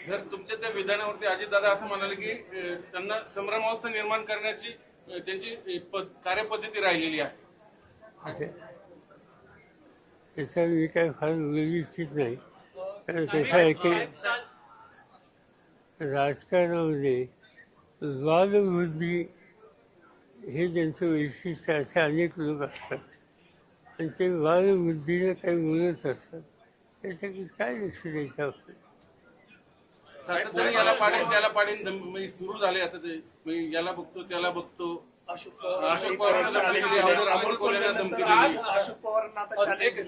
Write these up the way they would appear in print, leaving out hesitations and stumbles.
जर तुमच्या त्या विधानावरती अजितदादा असं म्हणाले की त्यांना संभ्रमावस्था निर्माण करण्याची त्यांची कार्यपद्धती राहिलेली आहे. अच्छा, त्याचा मी काय फार व्यवस्थित नाही. कारण कसं आहे की राजकारणामध्ये वादवृद्धी हे त्यांचं वैशिष्ट्य, असे अनेक लोक असतात आणि ते वादवृद्धीने काही बोलत असतात. त्याच्याकडे काय लक्ष द्यायचं आपण? सातत्याने याला पाडेन त्याला पाडेन सुरू झाले आता ते. याला बघतो त्याला बघतो. अशोक पवारांना धमकी दिली, अगोदर अमोल कोल्हेंना धमकी दिली.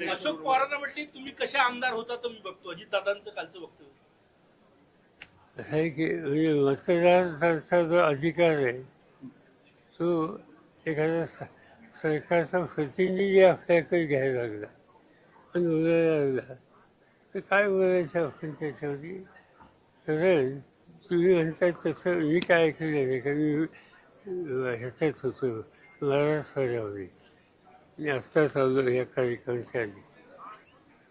अशोक पवारांना म्हटली तुम्ही कसे आमदार होता तर मी बघतो. अजितदादांचं कालचं वक्तव्य असं आहे की म्हणजे मतदारांचा जो अधिकार आहे तो एखाद्या सरकारचा प्रतिनिधी आपल्याकडे घ्यायला लागला आणि बोलायला लागला तर काय बोलायचं आपण त्याच्यामध्ये? कारण तुम्ही म्हणताय तसं मी काय ऐकलेलं नाही, कारण मी ह्याच्यात होतो मराठवाड्यामध्ये. मी आत्ताच आलो या कार्यक्रमाच्या आधी.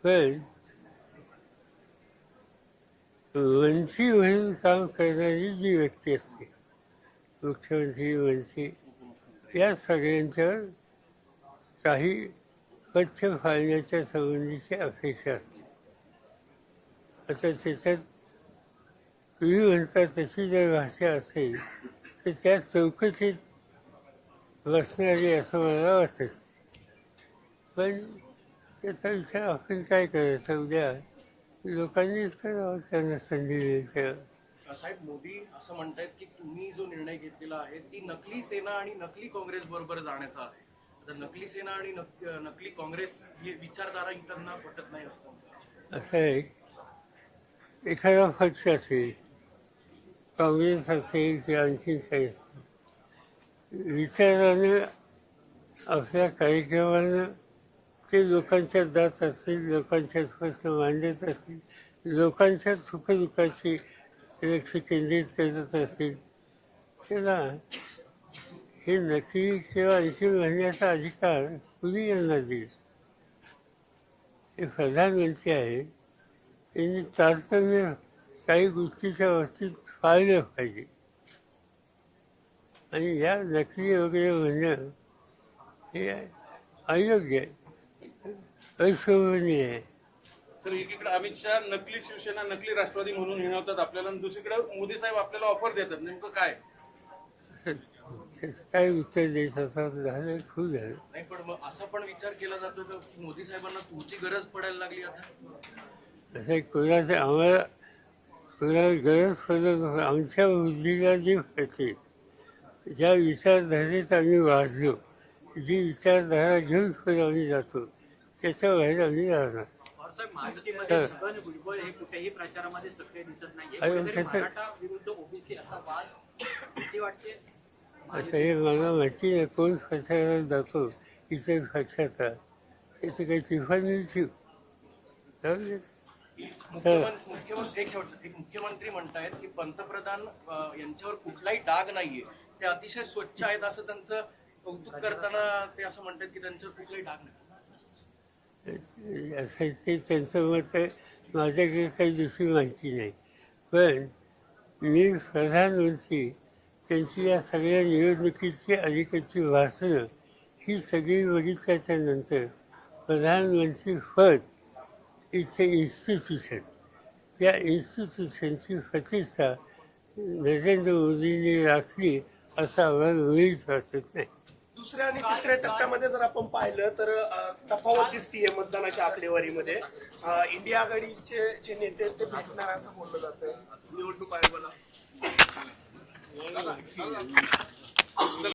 पण मंत्री म्हणून काम करणारी जी व्यक्ती असते, मुख्यमंत्री, मंत्री, या सगळ्यांच्यावर काही पथ्य पाळण्याच्या संबंधीची अपेक्षा असते. आता त्याच्यात तुम्ही म्हणता तशी जर भाषा असेल तर त्या चौकटीत बसणारी असं मला वाटतं. पण त्याचा विचार आपण काय करायचा? उद्या लोकांनीच करावं त्यांना संधी द्यायच्या. साहेब, मोदी असं म्हणतायत की तुम्ही जो निर्णय घेतलेला आहे ती नकली सेना आणि नकली काँग्रेस बरोबर जाण्याचा आहे. तर नकली सेना आणि नकली काँग्रेस हे विचारधारा इतरांना पटत नाही असं. असं एक एखादा पक्ष असेल, काँग्रेस असेल किंवा आणखी काही असेल, विचारानं आपल्या कार्यक्रमानं ते लोकांच्या जात असतील, लोकांच्या प्रश्न मांडत असतील, लोकांच्या सुखदुःखाची लक्ष केंद्रित करत असतील, त्याला हे नकली किंवा आणखी म्हणण्याचा अधिकार कुणी यांना देईल? हे प्रधानमंत्री आहेत, त्यांनी तारतम्य काही गोष्टीच्या बाबतीत पाळलं पाहिजे. आणि या नकली वगैरे म्हणणं हे अयोग्य आहे, अशोभनीय आहे. सर, एकीकडे अमित शहा नकली शिवसेना नकली राष्ट्रवादी म्हणून हिणवतात आपल्याला, आणि दुसरीकडे मोदी साहेब आपल्याला ऑफर देतात. नेमकं काय? त्याचं काय उत्तर द्यायचं झालं, खूप झालं. नाही, पण मग असा पण विचार केला जातो की मोदी साहेबांना तुमची गरज पडायला लागली आता. असं कोणाचं आम्हाला कोणाला गरज पडत नसतं. आमच्या बुद्धीला जी कळते, ज्या विचारधारेत आम्ही वाचलो, जी विचारधारा घेऊन पुढे आम्ही जातो, त्याच्या बाहेर आम्ही राहणार. महायुतीमध्ये छगन भुजबळ हे कुठेही प्रचारामध्ये सक्रिय दिसत नाहीये. मराठा विरुद्ध ओबीसी असा वाद भीती वाटते. असं हे मला माहिती नाही कोण प्रचारात जातो इतर पक्षाचा, त्याचं काही तिफानी ठेव. मुख्यमंत्री म्हणतायत की पंतप्रधान यांच्यावर कुठलाही डाग नाहीये, ते अतिशय स्वच्छ आहेत असं त्यांचं कौतुक करताना ते असं म्हणतात की त्यांच्यावर कुठलाही डाग नाही. असं ते त्यांचं मत आहे. माझ्याकडे काही दुसरी माहिती नाही. पण मी प्रधानमंत्री त्यांची या सगळ्या निवडणुकीची अलीकडची भाषणं ही सगळी बघितल्याच्या नंतर प्रधानमंत्री पद इथे इन्स्टिट्यूशन, त्या इन्स्टिट्यूशनची प्रतिष्ठा नरेंद्र मोदींनी राखली असं आम्हाला मुळीच वाटत नाही. दुसऱ्या आणि तिसऱ्या टप्प्यामध्ये जर आपण पाहिलं तर तफावत दिसतीये मतदानाच्या आकडेवारीमध्ये. इंडिया आघाडीचे जे नेते ते भेटणार असं बोललं जातंय निवडणूक आयोगाला.